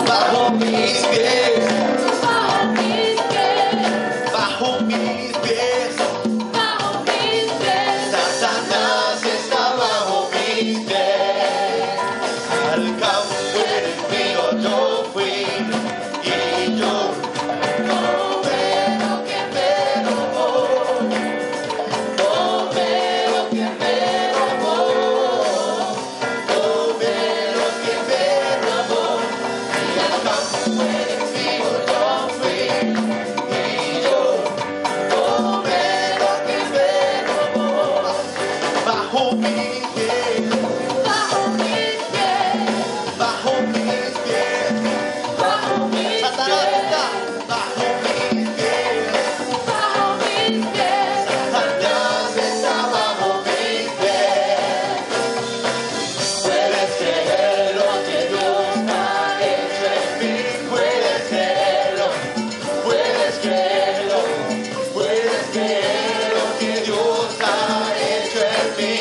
bajo mis pies, bajo mis pies, bajo mis pies. bajo mis pies. Satanás está bajo mis pies. Al campo enemigo yo fui y yo no veo que me robó, no veo que me robó, no veo que me robó. Y al campo enemigo yo fui y yo no veo que me robó. Bajo mis pies, Bajo mis pies, bajo mis pies. bajo mis Satanás pies, está bajo mis pies. bajo mis pies. Satanás está bajo mis pies. Puedes creer lo que Dios ha hecho en mí. Puedes creerlo, puedes creerlo, puedes creer lo que Dios ha hecho en mí.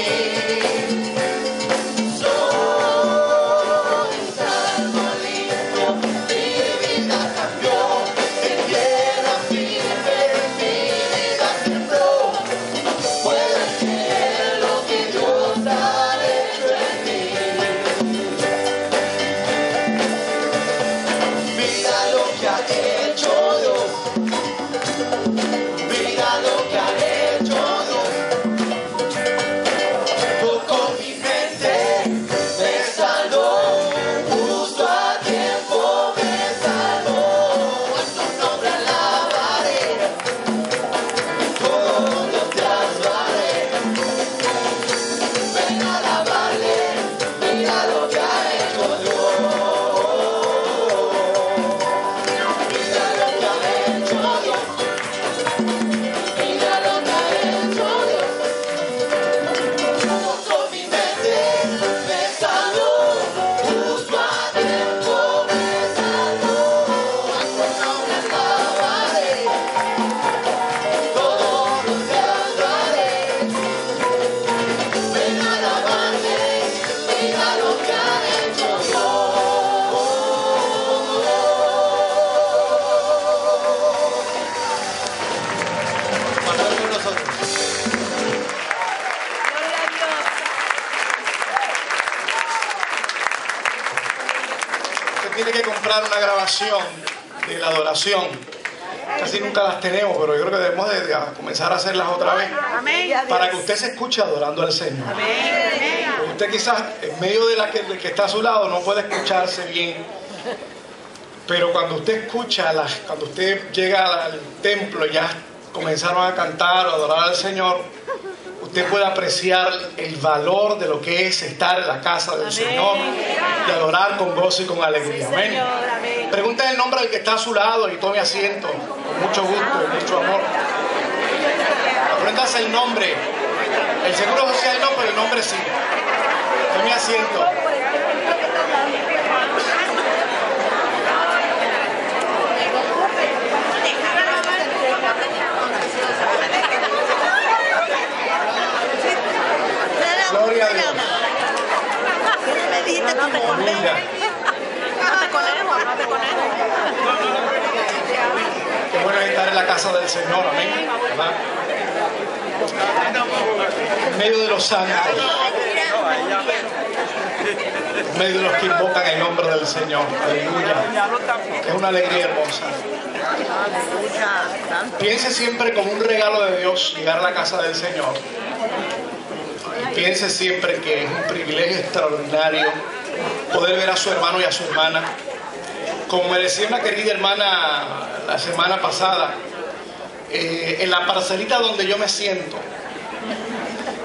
Soy un salvo limpio, mi vida cambió, en tierra firme mi vida sembró. Puedes creer lo que Dios ha hecho en mí. Mira lo que ha hecho Dios, mira lo que ha hecho Dios. Tocó mi mente, me salvó, justo a tiempo me salvó. A su nombre alabaré, todo te alabaré. Ven a alabarle, mira lo que ha hecho Dios. Mira lo que ha hecho Dios, mira lo que ha hecho Dios. Tocó mi mente, me salvó, justo a tiempo me salvó. A su nombre alabaré, todo te alabaré. Ven a alabarle, mira lo que ha hecho Dios. Pasar con nosotros. Gloria a Dios. Usted tiene que comprar una grabación de la adoración. Casi nunca las tenemos, pero yo creo que debemos de comenzar a hacerlas otra vez. Amén. Para que usted se escuche adorando al Señor. Porque usted quizás en medio de del que está a su lado no puede escucharse bien. Pero cuando usted escucha, cuando usted llega al templo, ya comenzaron a cantar o adorar al Señor, usted puede apreciar el valor de lo que es estar en la casa del Señor y adorar con gozo y con alegría. Amén. Pregunte el nombre del que está a su lado y tome asiento con mucho gusto y mucho amor. Apréndase el nombre. El seguro social no, pero el nombre sí. Tome asiento. Gloria a Dios. Aleluya. Qué bueno es estar en la casa del Señor, amén. ¿Verdad? En medio de los santos, en medio de los que invocan el nombre del Señor. Aleluya. Es una alegría hermosa. Piense siempre como un regalo de Dios llegar a la casa del Señor. Y piense siempre que es un privilegio extraordinario poder ver a su hermano y a su hermana. Como me decía una querida hermana la semana pasada, en la parcelita donde yo me siento,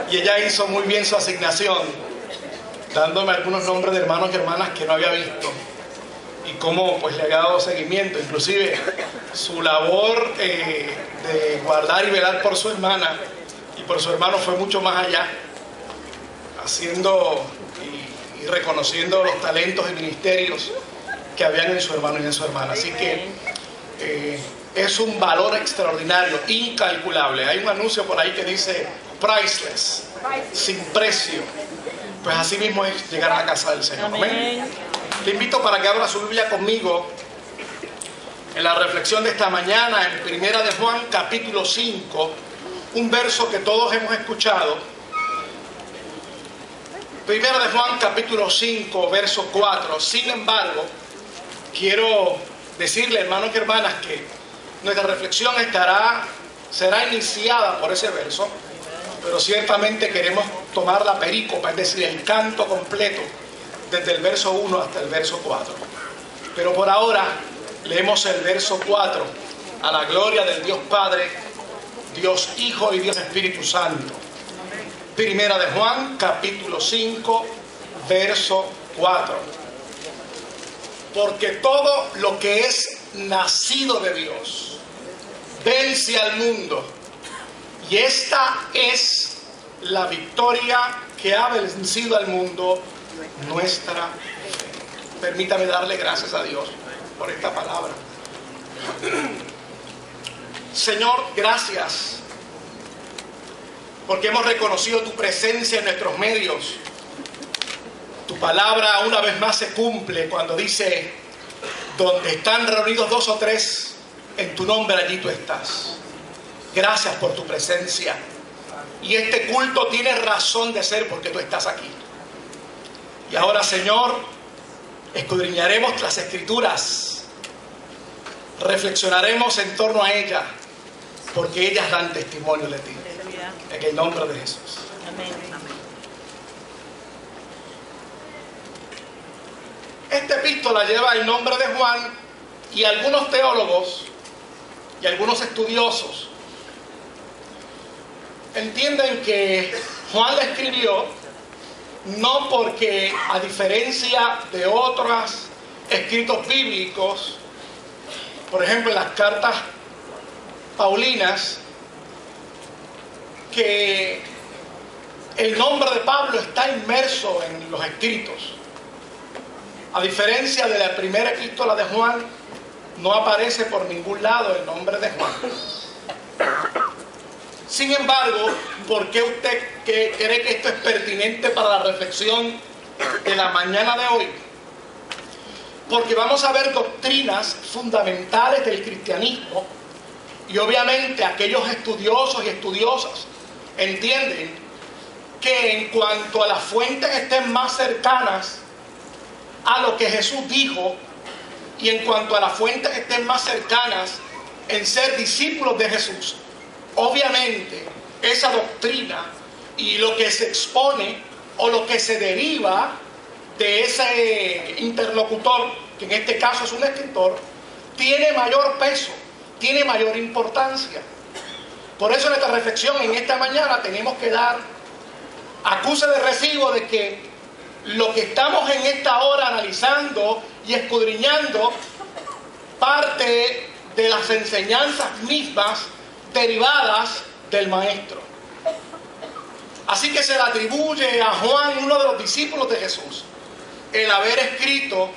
y ella hizo muy bien su asignación, dándome algunos nombres de hermanos y hermanas que no había visto, y cómo pues le había dado seguimiento. Inclusive su labor de guardar y velar por su hermana y por su hermano fue mucho más allá, haciendo y reconociendo los talentos y ministerios que habían en su hermano y en su hermana. Así que es un valor extraordinario, incalculable. Hay un anuncio por ahí que dice priceless, sin precio. Pues así mismo es llegar a la casa del Señor. Amén. Le invito para que abra su Biblia conmigo en la reflexión de esta mañana en Primera de Juan capítulo 5, un verso que todos hemos escuchado. Primera de Juan capítulo 5, verso 4. Sin embargo, quiero decirle, hermanos y hermanas, que nuestra reflexión será iniciada por ese verso, pero ciertamente queremos tomar la perícopa, es decir, el canto completo, desde el verso 1 hasta el verso 4. Pero por ahora leemos el verso 4, a la gloria del Dios Padre, Dios Hijo y Dios Espíritu Santo. Primera de Juan, capítulo 5, verso 4. Porque todo lo que es nacido de Dios vence al mundo, y esta es la victoria que ha vencido al mundo, nuestra fe. Permítame darle gracias a Dios por esta palabra. Señor, gracias porque hemos reconocido tu presencia en nuestros medios. Tu palabra una vez más se cumple cuando dice: donde están reunidos 2 o 3 en tu nombre, allí tú estás. Gracias por tu presencia. Y este culto tiene razón de ser porque tú estás aquí. Y ahora, Señor, escudriñaremos las Escrituras, reflexionaremos en torno a ellas, porque ellas dan testimonio de ti. En el nombre de Jesús. Amén. Esta epístola lleva el nombre de Juan, y algunos teólogos y algunos estudiosos entienden que Juan la escribió no porque, a diferencia de otros escritos bíblicos, por ejemplo en las cartas paulinas, que el nombre de Pablo está inmerso en los escritos. A diferencia de la primera epístola de Juan, no aparece por ningún lado el nombre de Juan. Sin embargo, ¿por qué usted cree que esto es pertinente para la reflexión de la mañana de hoy? Porque vamos a ver doctrinas fundamentales del cristianismo, y obviamente aquellos estudiosos y estudiosas entienden que en cuanto a las fuentes estén más cercanas a lo que Jesús dijo, y en cuanto a las fuentes que estén más cercanas en ser discípulos de Jesús, obviamente esa doctrina y lo que se expone o lo que se deriva de ese interlocutor, que en este caso es un escritor, tiene mayor peso, tiene mayor importancia. Por eso en esta reflexión en esta mañana tenemos que dar acuse de recibo de que lo que estamos en esta hora analizando y escudriñando parte de las enseñanzas mismas derivadas del Maestro. Así que se le atribuye a Juan, uno de los discípulos de Jesús, el haber escrito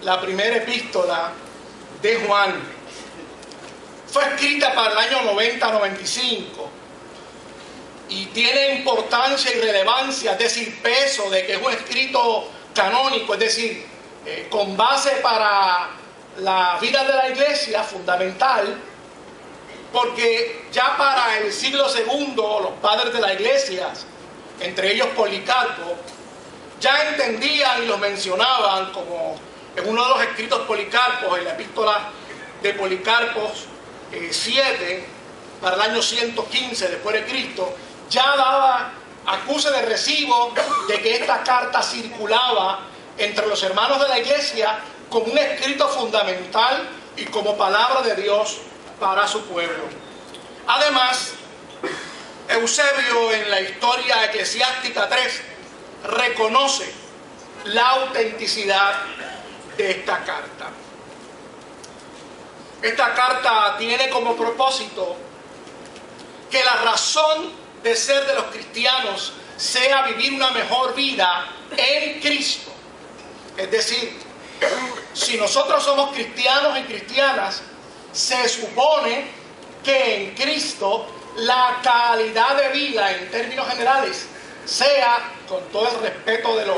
la primera epístola de Juan. Fue escrita para el año 90-95 y tiene importancia y relevancia, es decir, peso de que es un escrito canónico, es decir, con base para la vida de la iglesia, fundamental, porque ya para el siglo II los padres de la iglesia, entre ellos Policarpo, ya entendían y los mencionaban, como en uno de los escritos Policarpos, en la epístola de Policarpo 7, para el año 115 después de Cristo, ya daba acuse de recibo de que esta carta circulaba entre los hermanos de la iglesia como un escrito fundamental y como palabra de Dios para su pueblo. Además, Eusebio en la Historia Eclesiástica 3 reconoce la autenticidad de esta carta. Esta carta tiene como propósito que la razón de ser de los cristianos sea vivir una mejor vida en Cristo. Es decir, si nosotros somos cristianos y cristianas, se supone que en Cristo la calidad de vida en términos generales sea, con todo el respeto de los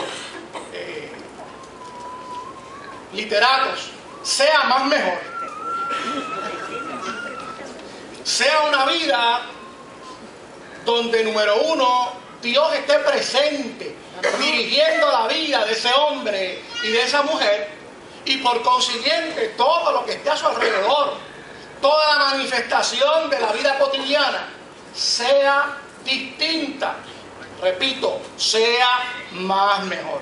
literatos, sea más mejor. Sea una vida donde, número uno, Dios esté presente, dirigiendo la vida de ese hombre y de esa mujer, y por consiguiente todo lo que esté a su alrededor, toda la manifestación de la vida cotidiana, sea distinta. Repito, sea más mejor.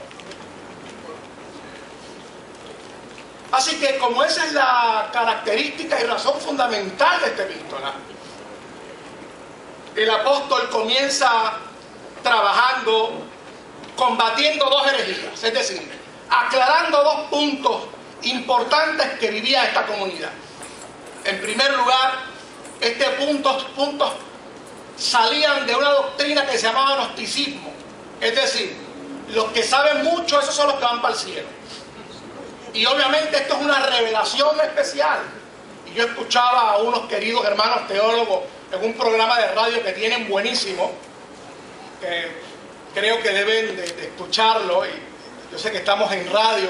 Así que, como esa es la característica y razón fundamental de esta epístola, el apóstol comienza trabajando, combatiendo dos herejías, es decir, aclarando dos puntos importantes que vivía esta comunidad. En primer lugar, estos puntos salían de una doctrina que se llamaba gnosticismo, es decir, los que saben mucho, esos son los que van para el cielo. Y obviamente esto es una revelación especial. Y yo escuchaba a unos queridos hermanos teólogos en un programa de radio que tienen buenísimo, que creo que deben de escucharlo. Y yo sé que estamos en radio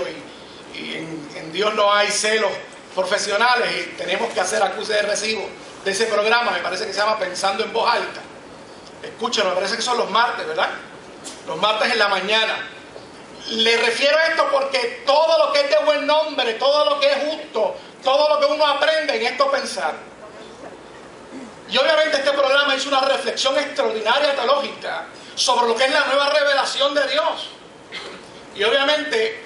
y en Dios no hay celos profesionales y tenemos que hacer acuse de recibo de ese programa. Me parece que se llama Pensando en Voz Alta. Escúchenlo, me parece que son los martes, ¿verdad? Los martes en la mañana. Le refiero a esto porque todo lo que es de buen nombre, todo lo que es justo, todo lo que uno aprende en esto pensar. Y obviamente este programa hizo una reflexión extraordinaria teológica sobre lo que es la nueva revelación de Dios. Y obviamente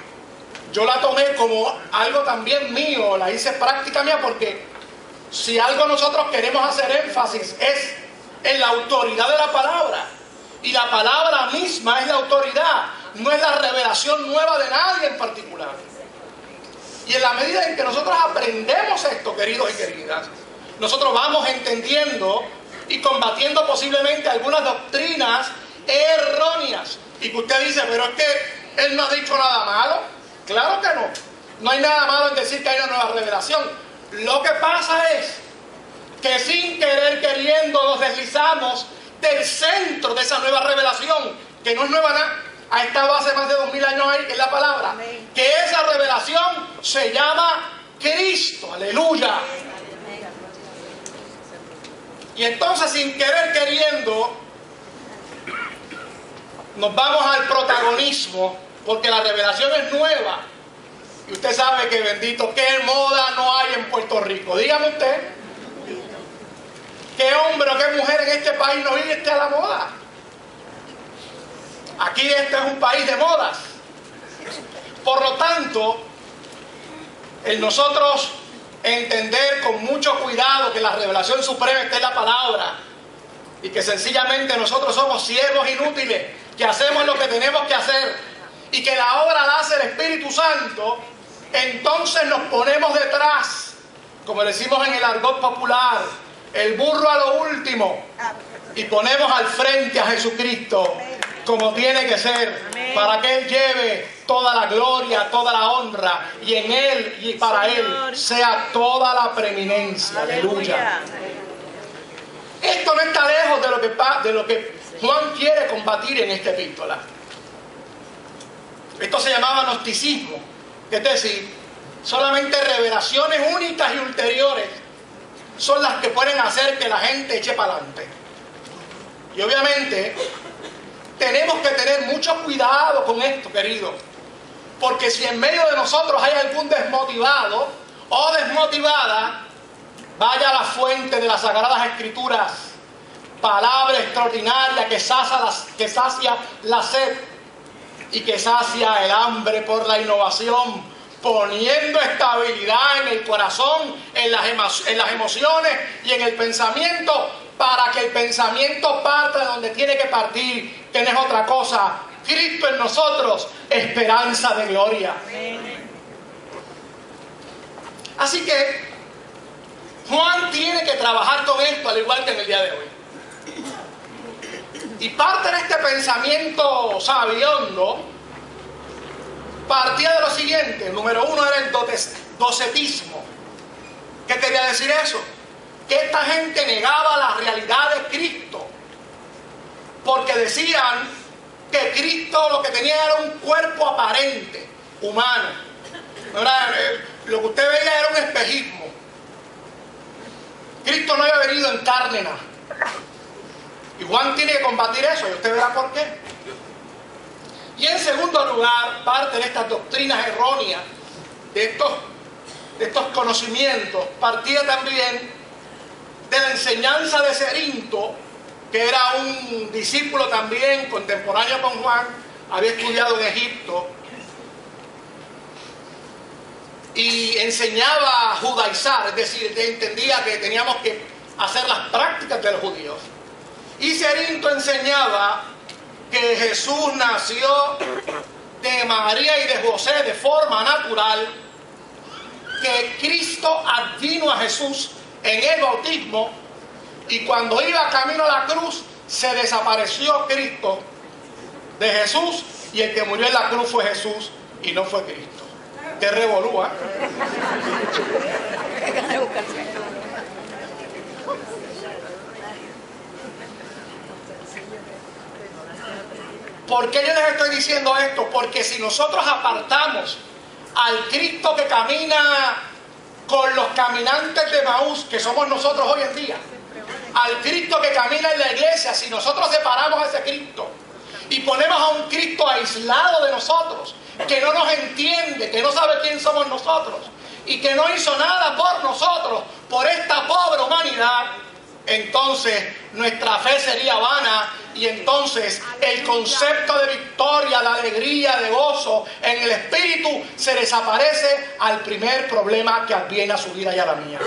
yo la tomé como algo también mío, la hice práctica mía, porque si algo nosotros queremos hacer énfasis es en la autoridad de la palabra. Y la palabra misma es la autoridad, no es la revelación nueva de nadie en particular. Y en la medida en que nosotros aprendemos esto, queridos y queridas, nosotros vamos entendiendo y combatiendo posiblemente algunas doctrinas erróneas. Y que usted dice, pero es que él no ha dicho nada malo. Claro que no. No hay nada malo en decir que hay una nueva revelación. Lo que pasa es que sin querer queriendo nos deslizamos del centro de esa nueva revelación, que no es nueva nada, ha estado hace más de 2000 años ahí, que es la palabra. Amén. Que esa revelación se llama Cristo, aleluya. Y entonces, sin querer queriendo, nos vamos al protagonismo, porque la revelación es nueva. Y usted sabe que, bendito, qué moda no hay en Puerto Rico. Dígame usted, ¿qué hombre o qué mujer en este país no vive a la moda? Aquí este es un país de modas. Por lo tanto, el nosotros entender con mucho cuidado que la revelación suprema está en la palabra y que sencillamente nosotros somos siervos inútiles, que hacemos lo que tenemos que hacer y que la obra la hace el Espíritu Santo, entonces nos ponemos detrás, como decimos en el argot popular, el burro a lo último, y ponemos al frente a Jesucristo como tiene que ser, para que Él lleve toda la gloria, toda la honra, y en Él y para Él sea toda la preeminencia. Aleluya. Esto no está lejos de lo que Juan quiere combatir en esta epístola. Esto se llamaba gnosticismo, es decir, solamente revelaciones únicas y ulteriores son las que pueden hacer que la gente eche para adelante. Y obviamente tenemos que tener mucho cuidado con esto, querido, porque si en medio de nosotros hay algún desmotivado o desmotivada, vaya a la fuente de las Sagradas Escrituras, palabra extraordinaria que sacia la sed y que sacia el hambre por la innovación, poniendo estabilidad en el corazón, en las emociones y en el pensamiento, para que el pensamiento parta de donde tiene que partir, que no es otra cosa: Cristo en nosotros, esperanza de gloria. Así que Juan tiene que trabajar con esto, al igual que en el día de hoy. Y parte de este pensamiento sabiondo partía de lo siguiente. Número uno era el docetismo. ¿Qué quería decir eso? Que esta gente negaba la realidad de Cristo, porque decían que Cristo lo que tenía era un cuerpo aparente, humano, Lo que usted veía era un espejismo. Cristo no había venido en carne nada. Y Juan tiene que combatir eso, y usted verá por qué. Y en segundo lugar, parte de estas doctrinas erróneas, de estos conocimientos, partía también de la enseñanza de Cerinto, que era un discípulo también contemporáneo con Juan, había estudiado en Egipto y enseñaba a judaizar, es decir, entendía que teníamos que hacer las prácticas de los judíos. Y Cerinto enseñaba que Jesús nació de María y de José de forma natural, que Cristo vino a Jesús en el bautismo, y cuando iba camino a la cruz se desapareció Cristo de Jesús, y el que murió en la cruz fue Jesús y no fue Cristo. ¡Qué revolúa! ¿Por qué yo les estoy diciendo esto? Porque si nosotros apartamos al Cristo que camina con los caminantes de Maús, que somos nosotros hoy en día, al Cristo que camina en la iglesia, si nosotros separamos a ese Cristo y ponemos a un Cristo aislado de nosotros, que no nos entiende, que no sabe quién somos nosotros y que no hizo nada por nosotros, por esta pobre humanidad, entonces nuestra fe sería vana, y entonces el concepto de victoria, de alegría, de gozo en el espíritu se desaparece al primer problema que adviene a su vida y a la mía.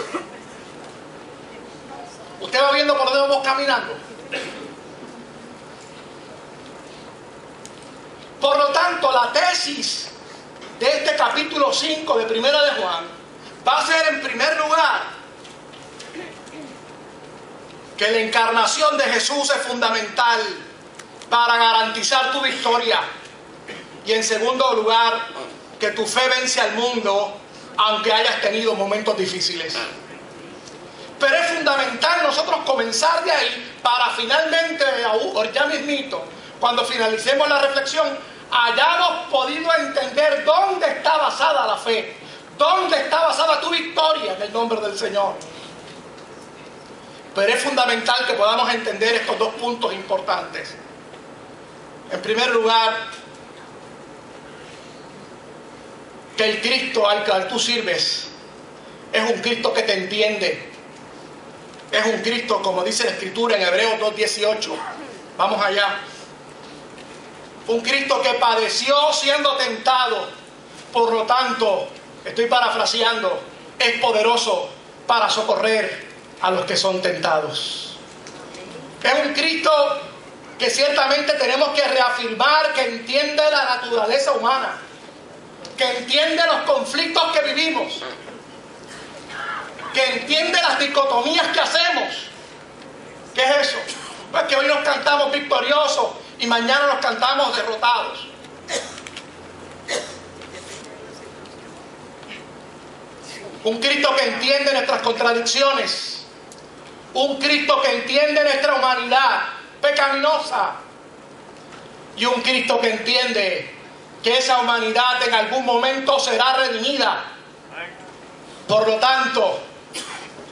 ¿Usted va viendo por dónde vamos caminando? Por lo tanto, la tesis de este capítulo 5 de Primera de Juan va a ser, en primer lugar, que la encarnación de Jesús es fundamental para garantizar tu victoria. Y en segundo lugar, que tu fe vence al mundo aunque hayas tenido momentos difíciles. Pero es fundamental nosotros comenzar de ahí para finalmente, ya mismito, cuando finalicemos la reflexión, hayamos podido entender dónde está basada la fe, dónde está basada tu victoria en el nombre del Señor. Pero es fundamental que podamos entender estos dos puntos importantes. En primer lugar, que el Cristo al que tú sirves es un Cristo que te entiende. Es un Cristo, como dice la Escritura en Hebreos 2:18. Vamos allá. Un Cristo que padeció siendo tentado. Por lo tanto, estoy parafraseando, es poderoso para socorrer a los que son tentados. Es un Cristo que ciertamente tenemos que reafirmar, que entiende la naturaleza humana, que entiende los conflictos que vivimos, que entiende las dicotomías que hacemos. ¿Qué es eso? Pues que hoy nos cantamos victoriosos y mañana nos cantamos derrotados. Un Cristo que entiende nuestras contradicciones. Un Cristo que entiende nuestra humanidad pecaminosa. Y un Cristo que entiende que esa humanidad en algún momento será redimida. Por lo tanto,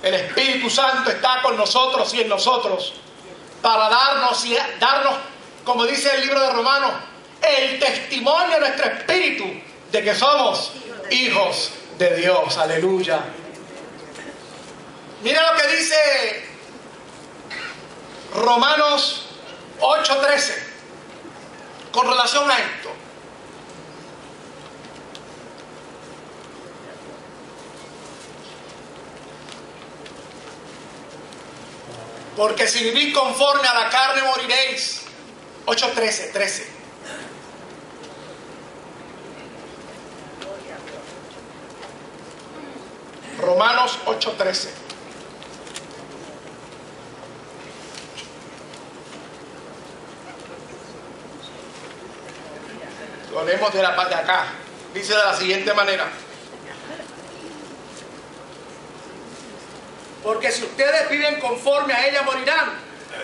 el Espíritu Santo está con nosotros y en nosotros para darnos, como dice el libro de Romanos, el testimonio de nuestro espíritu de que somos hijos de Dios. Aleluya. Mira lo que dice Romanos 8:13 con relación a esto. Porque si vivís conforme a la carne moriréis. 8:13. Romanos 8:13. Lo leemos de la parte de acá. Dice de la siguiente manera. Porque si ustedes viven conforme a ella morirán,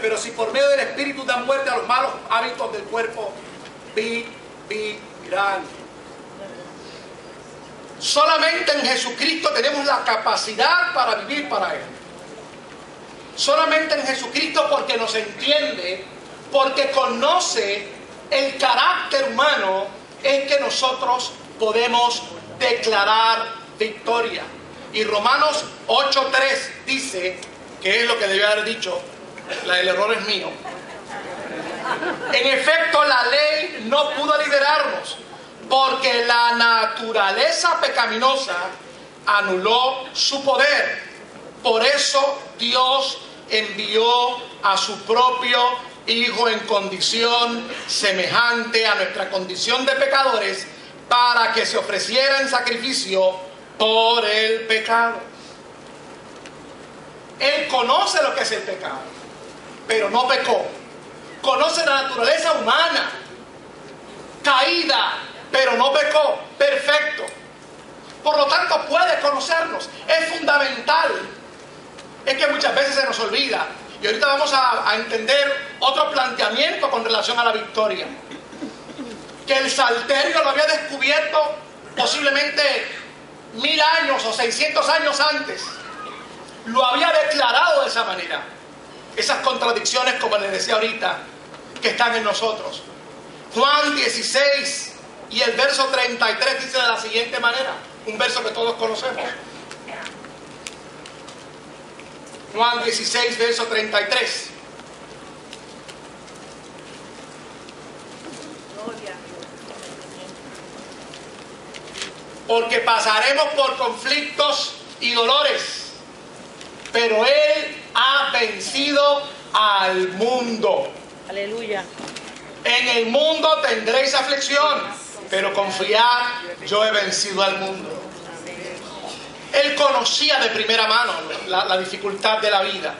pero si por medio del Espíritu dan muerte a los malos hábitos del cuerpo, vivirán. Solamente en Jesucristo tenemos la capacidad para vivir para Él. Solamente en Jesucristo, porque nos entiende, porque conoce el carácter humano, es que nosotros podemos declarar victoria. Y Romanos 8:3 dice, que es lo que debía haber dicho, el error es mío. En efecto, la ley no pudo liberarnos, porque la naturaleza pecaminosa anuló su poder. Por eso Dios envió a su propio Hijo en condición semejante a nuestra condición de pecadores, para que se ofreciera en sacrificio por el pecado. Él conoce lo que es el pecado, pero no pecó. Conoce la naturaleza humana, caída, pero no pecó, perfecto. Por lo tanto, puede conocernos. Es fundamental. Es que muchas veces se nos olvida. Y ahorita vamos a entender otro planteamiento con relación a la victoria. Que el salterio lo había descubierto posiblemente 1000 años o 600 años antes. Lo había declarado de esa manera. Esas contradicciones, como les decía ahorita, que están en nosotros. Juan 16 y el verso 33 dice de la siguiente manera, un verso que todos conocemos. Juan 16, verso 33. Porque pasaremos por conflictos y dolores, pero Él ha vencido al mundo. Aleluya. En el mundo tendréis aflicción, pero confiad, yo he vencido al mundo. Él conocía de primera mano la dificultad de la vida,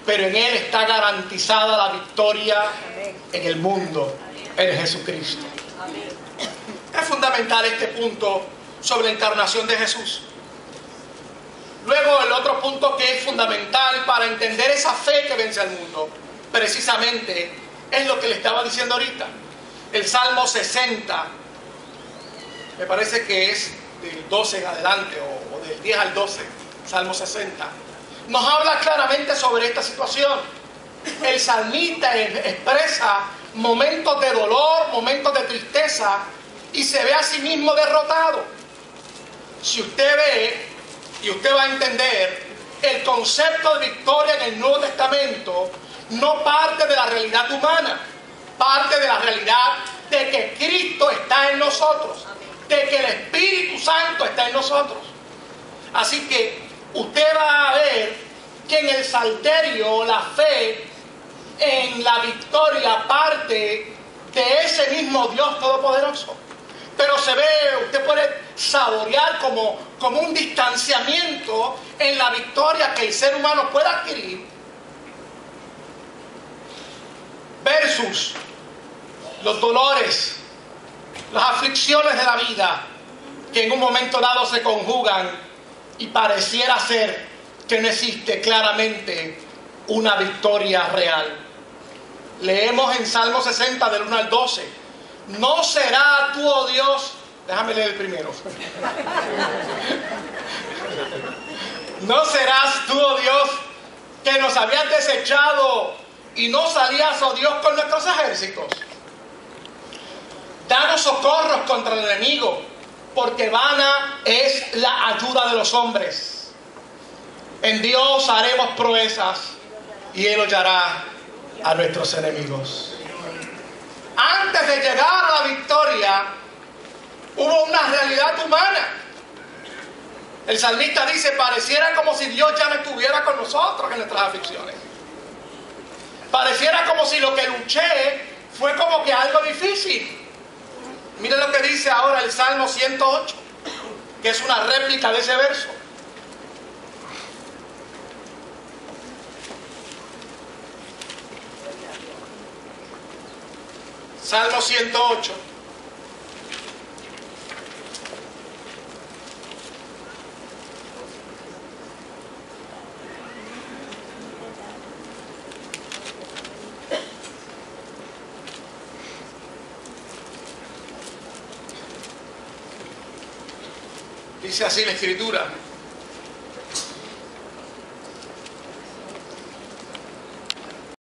pero en Él está garantizada la victoria en el mundo, en Jesucristo. Es fundamental este punto sobre la encarnación de Jesús. Luego el otro punto que es fundamental para entender esa fe que vence al mundo, precisamente es lo que le estaba diciendo ahorita. El Salmo 60, me parece que es del 12 en adelante, o del 10 al 12, Salmo 60, nos habla claramente sobre esta situación. El salmista expresa momentos de dolor, momentos de tristeza, y se ve a sí mismo derrotado. Si usted ve, y usted va a entender, el concepto de victoria en el Nuevo Testamento no parte de la realidad humana, parte de la realidad de que Cristo está en nosotros, de que el Espíritu Santo está en nosotros. Así que usted va a ver que en el salterio la fe en la victoria parte de ese mismo Dios Todopoderoso. Pero se ve, usted puede saborear como un distanciamiento en la victoria que el ser humano puede adquirir versus los dolores, las aflicciones de la vida, que en un momento dado se conjugan y pareciera ser que no existe claramente una victoria real. Leemos en Salmo 60 del 1 al 12. No será tú, oh Dios, déjame leer el primero. No serás tú, oh Dios, que nos habías desechado y no salías, oh Dios, con nuestros ejércitos. Danos socorros contra el enemigo, porque vana es la ayuda de los hombres. En Dios haremos proezas y Él hollará a nuestros enemigos. Antes de llegar a la victoria, hubo una realidad humana. El salmista dice, pareciera como si Dios ya no estuviera con nosotros en nuestras aflicciones. Pareciera como si lo que luché fue como que algo difícil. Miren lo que dice ahora el Salmo 108, que es una réplica de ese verso. Salmo 108. Dice así la Escritura: